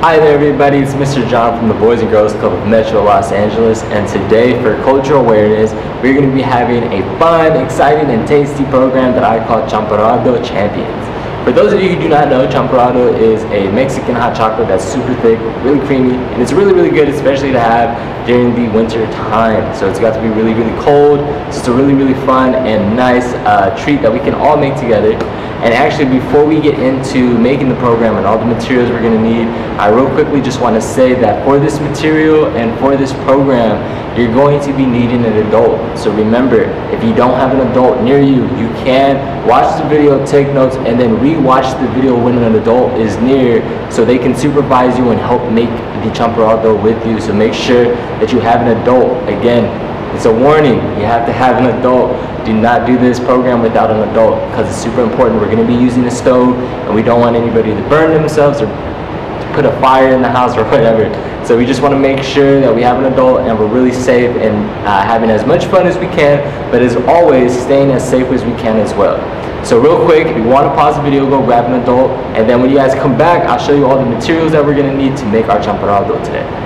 Hi there everybody, it's Mr. John from the Boys and Girls Club of Metro Los Angeles, and today for cultural awareness we're going to be having a fun, exciting, and tasty program that I call Champurrado Champions. For those of you who do not know, Champurrado is a Mexican hot chocolate that's super thick, really creamy, and it's really good, especially to have during the winter time. So it's got to be really cold. So it's a really fun and nice treat that we can all make together. And actually, before we get into making the program and all the materials we're going to need, I real quickly just want to say that for this material and for this program, you're going to be needing an adult. So remember, if you don't have an adult near you, you can watch the video, take notes, and then re-watch the video when an adult is near so they can supervise you and help make the Champurrado with you. So make sure that you have an adult. Again, it's a warning, you have to have an adult. Do not do this program without an adult because it's super important. We're going to be using a stove and we don't want anybody to burn themselves or to put a fire in the house or whatever. So we just want to make sure that we have an adult and we're really safe and having as much fun as we can, but as always, staying as safe as we can as well. So real quick, if you want to pause the video, go grab an adult, and then when you guys come back, I'll show you all the materials that we're going to need to make our Champurrado today.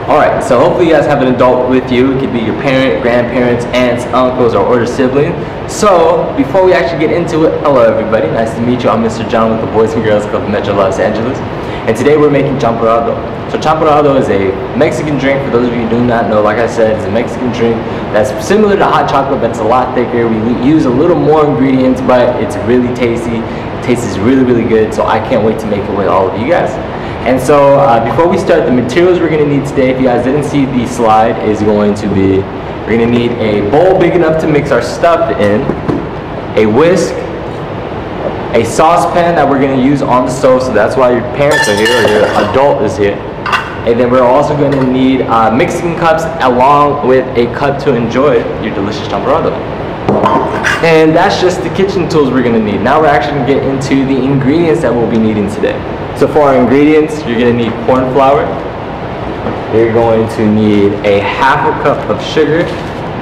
Alright, so hopefully you guys have an adult with you. It could be your parent, grandparents, aunts, uncles, or older sibling. So, before we actually get into it, hello everybody, nice to meet you. I'm Mr. John with the Boys and Girls Club of Metro Los Angeles. And today we're making Champurrado. So Champurrado is a Mexican drink. For those of you who do not know, like I said, it's a Mexican drink that's similar to hot chocolate, but it's a lot thicker. We use a little more ingredients, but it's really tasty. It tastes really good, so I can't wait to make it with all of you guys. And so before we start, the materials we're going to need today, if you guys didn't see the slide, is going to be, we're going to need a bowl big enough to mix our stuff in, a whisk, a saucepan that we're going to use on the stove, so that's why your parents are here or your adult is here. And then we're also going to need mixing cups along with a cup to enjoy your delicious Champurrado. And that's just the kitchen tools we're going to need. Now we're actually going to get into the ingredients that we'll be needing today. So for our ingredients, you're going to need corn flour. You're going to need a half a cup of sugar.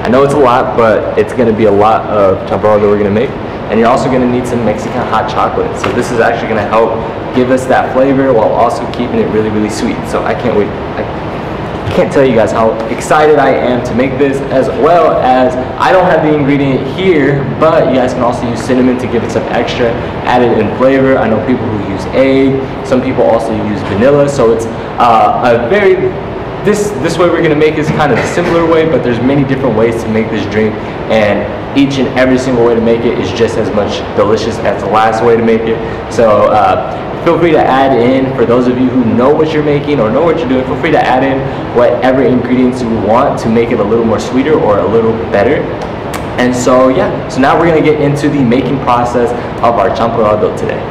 I know it's a lot, but it's going to be a lot of Champurrado we're going to make. And you're also going to need some Mexican hot chocolate. So this is actually going to help give us that flavor while also keeping it really sweet. So I can't wait. I can't tell you guys how excited I am to make this, as well as I don't have the ingredient here, but you guys can also use cinnamon to give it some extra added in flavor. I know people who use egg, some people also use vanilla, so it's this way we're going to make is kind of the simpler way, but there's many different ways to make this drink, and each and every single way to make it is just as much delicious as the last way to make it. So feel free to add in, for those of you who know what you're making or know what you're doing, feel free to add in whatever ingredients you want to make it a little more sweeter or a little better. And so yeah, so now we're going to get into the making process of our Champurrado today.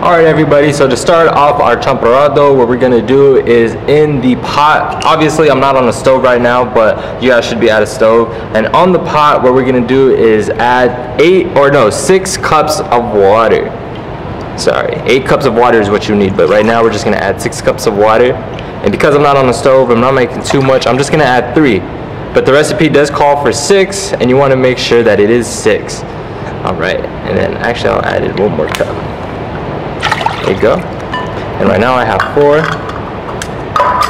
Alright everybody, so to start off our Champurrado, what we're going to do is in the pot, obviously I'm not on the stove right now, but you guys should be at a stove. And on the pot, what we're going to do is add 6 cups of water. Sorry, 8 cups of water is what you need, but right now we're just going to add 6 cups of water. And because I'm not on the stove, I'm not making too much, I'm just going to add 3. But the recipe does call for 6, and you want to make sure that it is 6. Alright, and then actually I'll add in 1 more cup. There you go. And right now I have 4.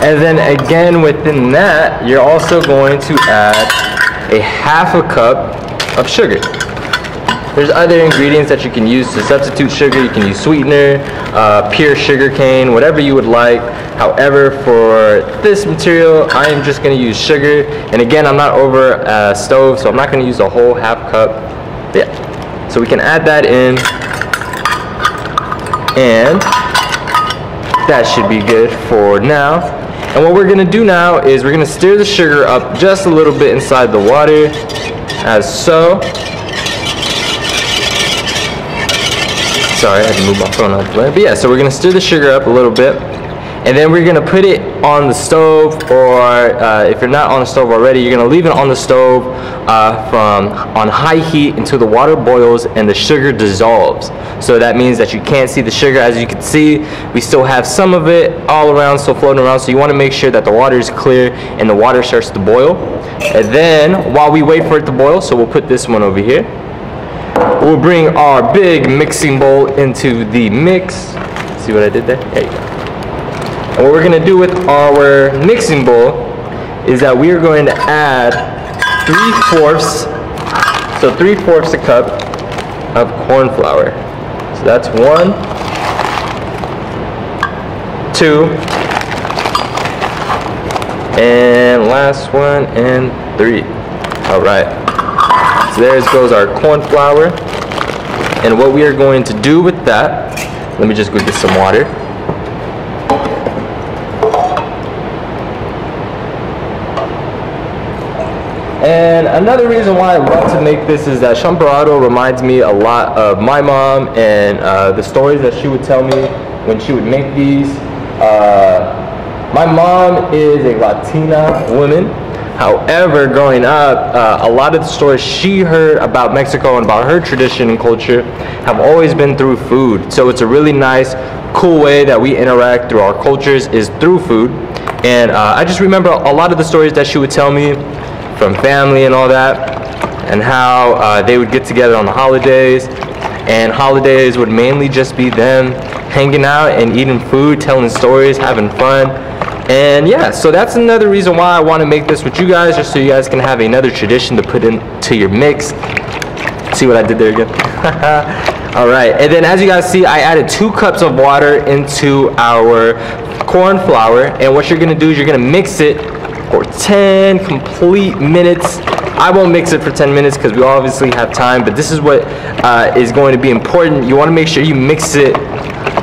And then again within that, you're also going to add a half a cup of sugar. There's other ingredients that you can use to substitute sugar. You can use sweetener, pure sugar cane, whatever you would like. However, for this material, I am just going to use sugar. And again, I'm not over a stove, so I'm not going to use the whole half cup. But yeah, so we can add that in. And that should be good for now. And what we're going to do now is we're going to stir the sugar up just a little bit inside the water, as so. Sorry, I had to move my phone out of the way. But yeah, so we're going to stir the sugar up a little bit. And then we're going to put it on the stove, or if you're not on the stove already, you're going to leave it on the stove on high heat until the water boils and the sugar dissolves. So that means that you can't see the sugar. As you can see, we still have some of it all around, still floating around. So you want to make sure that the water is clear and the water starts to boil. And then while we wait for it to boil, so we'll put this one over here. We'll bring our big mixing bowl into the mix. See what I did there? There you go. And what we're going to do with our mixing bowl is that we are going to add 3/4, so 3/4 a cup of corn flour. So that's 1, 2, and last one, and 3. All right. So there goes our corn flour. And what we are going to do with that, let me just go get some water. And another reason why I love to make this is that Champurrado reminds me a lot of my mom and the stories that she would tell me when she would make these. My mom is a Latina woman. However, growing up, a lot of the stories she heard about Mexico and about her tradition and culture have always been through food. So it's a really nice, cool way that we interact through our cultures is through food. And I just remember a lot of the stories that she would tell me from family and all that, and how they would get together on the holidays, and holidays would mainly just be them hanging out and eating food, telling stories, having fun. And yeah, so that's another reason why I want to make this with you guys, just so you guys can have another tradition to put into your mix. See what I did there again? All right, and then as you guys see, I added 2 cups of water into our corn flour, and what you're gonna do is you're gonna mix it for 10 complete minutes. I won't mix it for 10 minutes because we obviously have time, but this is what is going to be important. You want to make sure you mix it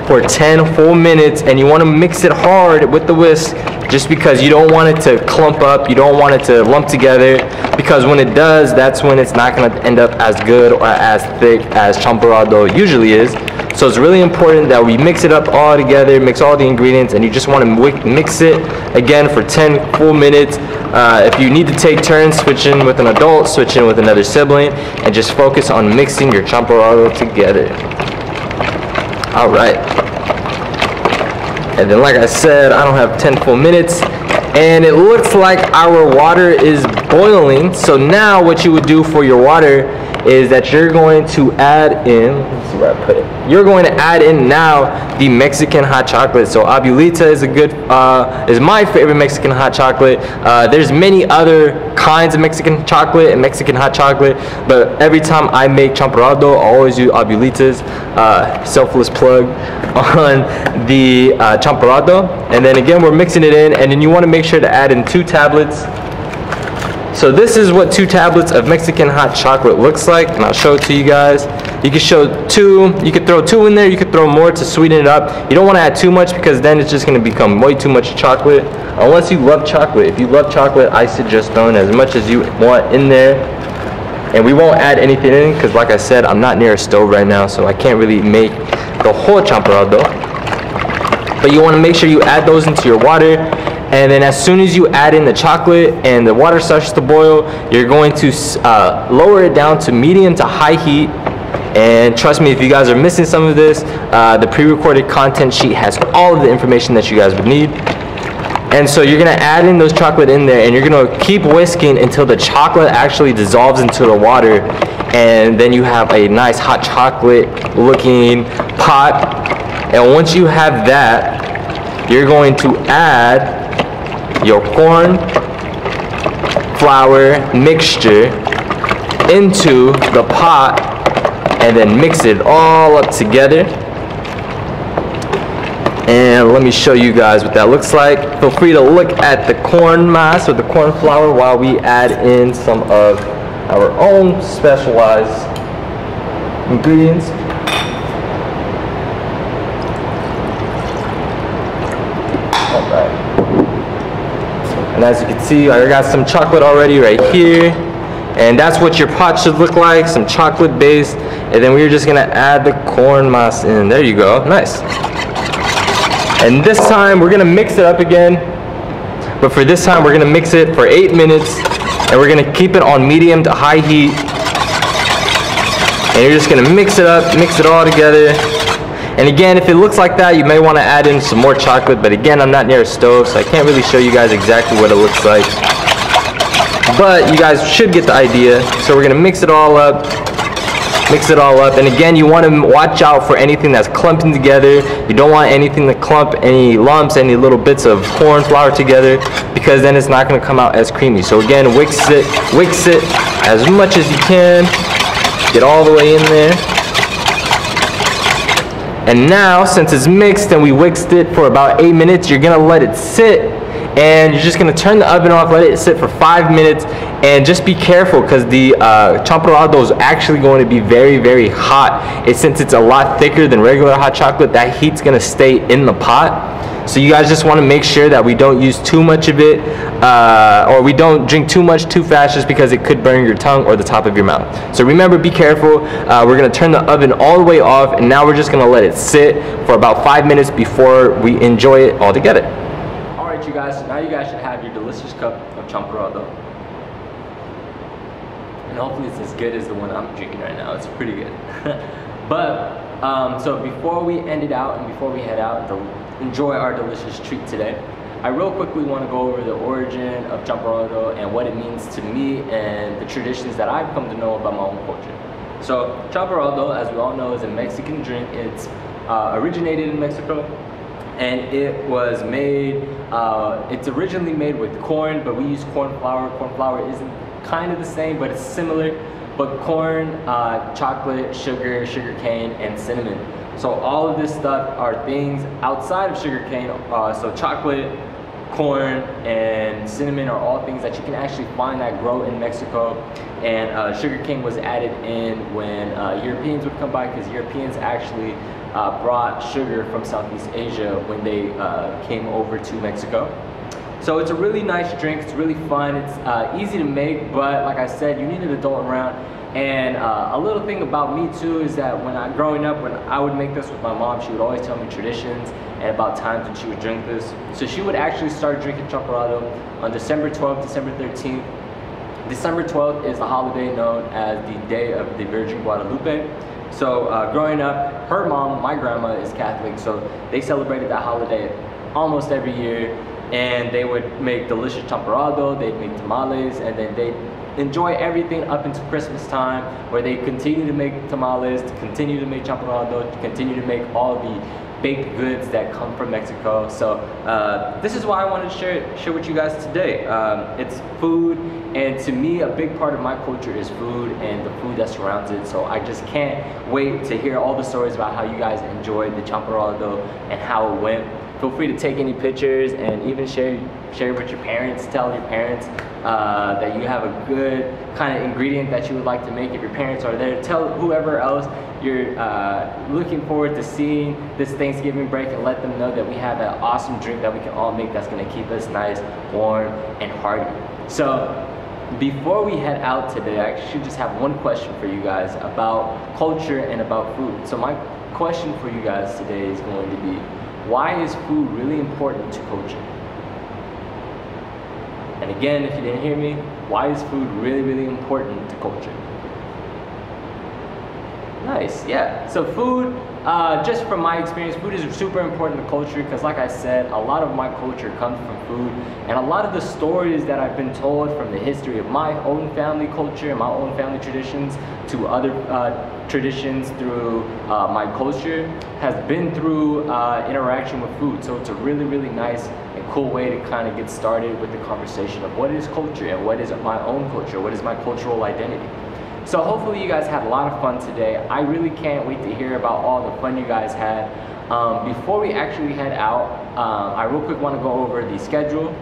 for 10 full minutes, and you want to mix it hard with the whisk, just because you don't want it to clump up, you don't want it to lump together, because when it does, that's when it's not going to end up as good or as thick as Champurrado usually is. So it's really important that we mix it up all together, mix all the ingredients, and you just want to mix it again for 10 full minutes. If you need to take turns switching with an adult, switching with another sibling, and just focus on mixing your Champurrado together. All right. And then like I said, I don't have 10 full minutes, and it looks like our water is boiling. So now what you would do for your water is that you're going to add in, let's see where I put it. You're going to add in now the Mexican hot chocolate. So Abuelita is is my favorite Mexican hot chocolate. There's many other kinds of Mexican chocolate and Mexican hot chocolate, but every time I make Champurrado, I always use Abuelita's, selfless plug, on the Champurrado. And then again, we're mixing it in, and then you want to make sure to add in 2 tablets. So this is what 2 tablets of Mexican hot chocolate looks like, and I'll show it to you guys. You can show 2, you could throw 2 in there, you could throw more to sweeten it up. You don't want to add too much because then it's just going to become way too much chocolate, unless you love chocolate. If you love chocolate, I suggest throwing as much as you want in there. And we won't add anything in because, like I said, I'm not near a stove right now, so I can't really make the whole Champurrado. But you want to make sure you add those into your water. And then as soon as you add in the chocolate and the water starts to boil, you're going to lower it down to medium to high heat. And trust me, if you guys are missing some of this, the pre-recorded content sheet has all of the information that you guys would need. And so you're gonna add in those chocolate in there, and you're gonna keep whisking until the chocolate actually dissolves into the water. And then you have a nice hot chocolate looking pot. And once you have that, you're going to add your corn flour mixture into the pot, and then mix it all up together. And let me show you guys what that looks like. Feel free to look at the corn mass or the corn flour while we add in some of our own specialized ingredients. All right. And as you can see, I got some chocolate already right here. And that's what your pot should look like, some chocolate base. And then we're just gonna add the corn mass in. There you go, nice. And this time we're gonna mix it up again. But for this time, we're gonna mix it for 8 minutes. And we're gonna keep it on medium to high heat. And you're just gonna mix it up, mix it all together. And again, if it looks like that, you may wanna add in some more chocolate, but again, I'm not near a stove, so I can't really show you guys exactly what it looks like. But you guys should get the idea. So we're gonna mix it all up. And again, you want to watch out for anything that's clumping together. You don't want anything to clump, any lumps, any little bits of corn flour together, because then it's not going to come out as creamy. So again, whisk it as much as you can. Get all the way in there. And now, since it's mixed and we whisked it for about 8 minutes, you're going to let it sit. And you're just going to turn the oven off, let it sit for 5 minutes, and just be careful because the champurrado is actually going to be very, very hot. Since it's a lot thicker than regular hot chocolate, that heat's going to stay in the pot. So you guys just want to make sure that we don't use too much of it, or we don't drink too much too fast, just because it could burn your tongue or the top of your mouth. So remember, be careful. We're going to turn the oven all the way off, and now we're just going to let it sit for about 5 minutes before we enjoy it all together. You guys, so now you guys should have your delicious cup of champurrado, and hopefully it's as good as the one I'm drinking right now. It's pretty good. But so before we end it out and before we head out to enjoy our delicious treat today, I real quickly want to go over the origin of champurrado and what it means to me and the traditions that I've come to know about my own culture. So champurrado, as we all know, is a Mexican drink. It's originated in Mexico. And it was made, it's originally made with corn, but we use corn flour. Corn flour isn't kind of the same, but it's similar. But corn, chocolate, sugar, sugar cane, and cinnamon. So all of this stuff are things outside of sugar cane. So chocolate, corn, and cinnamon are all things that you can actually find that grow in Mexico. And sugar cane was added in when Europeans would come by, because Europeans actually brought sugar from Southeast Asia when they came over to Mexico. So it's a really nice drink. It's really fun. It's easy to make, but like I said, you need an adult around. And a little thing about me too is that growing up, when I would make this with my mom, she would always tell me traditions and about times when she would drink this. So she would actually start drinking champurrado on December 12th, December 13th. December 12th is the holiday known as the Day of the Virgin Guadalupe. So growing up, her mom, my grandma, is Catholic, so they celebrated that holiday almost every year, and they would make delicious champurrado, they'd make tamales, and then they'd enjoy everything up until Christmas time, where they continue to make tamales, continue to make champurrado, continue to make all the baked goods that come from Mexico. So this is why I wanted to share with you guys today. It's food, and to me, a big part of my culture is food and the food that surrounds it. So I just can't wait to hear all the stories about how you guys enjoyed the champurrado and how it went. Feel free to take any pictures and even share with your parents. Tell your parents that you have a good kind of ingredient that you would like to make. If your parents are there, tell whoever else you're looking forward to seeing this Thanksgiving break, and let them know that we have an awesome drink that we can all make that's going to keep us nice, warm, and hearty. So before we head out today, I actually just have one question for you guys about culture and about food. So my question for you guys today is going to be, why is food really important to culture? And again, if you didn't hear me, why is food really, really important to culture? Nice, yeah. So food, just from my experience, food is super important to culture, because like I said, a lot of my culture comes from food, and a lot of the stories that I've been told from the history of my own family culture and my own family traditions to other traditions through my culture has been through interaction with food. So it's a really, really nice and cool way to kind of get started with the conversation of what is culture and what is my own culture, what is my cultural identity. So hopefully you guys had a lot of fun today. I really can't wait to hear about all the fun you guys had. Before we actually head out, I real quick want to go over the schedule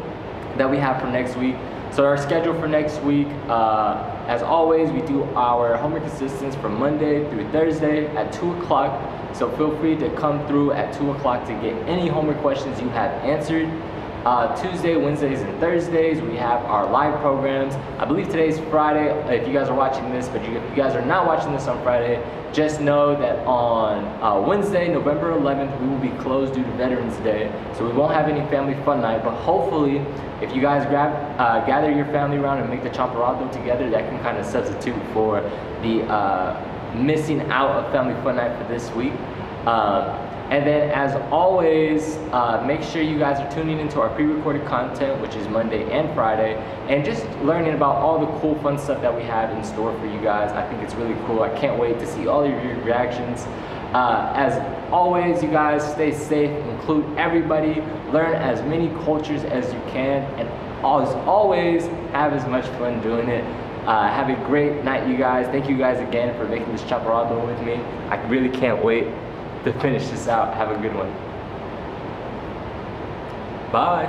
that we have for next week. So our schedule for next week, as always, we do our homework assistance from Monday through Thursday at 2 o'clock. So feel free to come through at 2 o'clock to get any homework questions you have answered. Tuesday, Wednesdays, and Thursdays, we have our live programs. I believe today's Friday, if you guys are watching this, but if you guys are not watching this on Friday, just know that on Wednesday, November 11th, we will be closed due to Veterans Day. So we won't have any family fun night, but hopefully, if you guys gather your family around and make the Champurrado together, that can kind of substitute for the missing out of family fun night for this week. And then, as always, make sure you guys are tuning into our pre-recorded content, which is Monday and Friday, and just learning about all the cool, fun stuff that we have in store for you guys. I think it's really cool. I can't wait to see all of your reactions. As always, you guys stay safe, include everybody, learn as many cultures as you can, and as always, have as much fun doing it. Have a great night, you guys. Thank you guys again for making this Champurrado with me. I really can't wait to finish this out. Have a good one. Bye.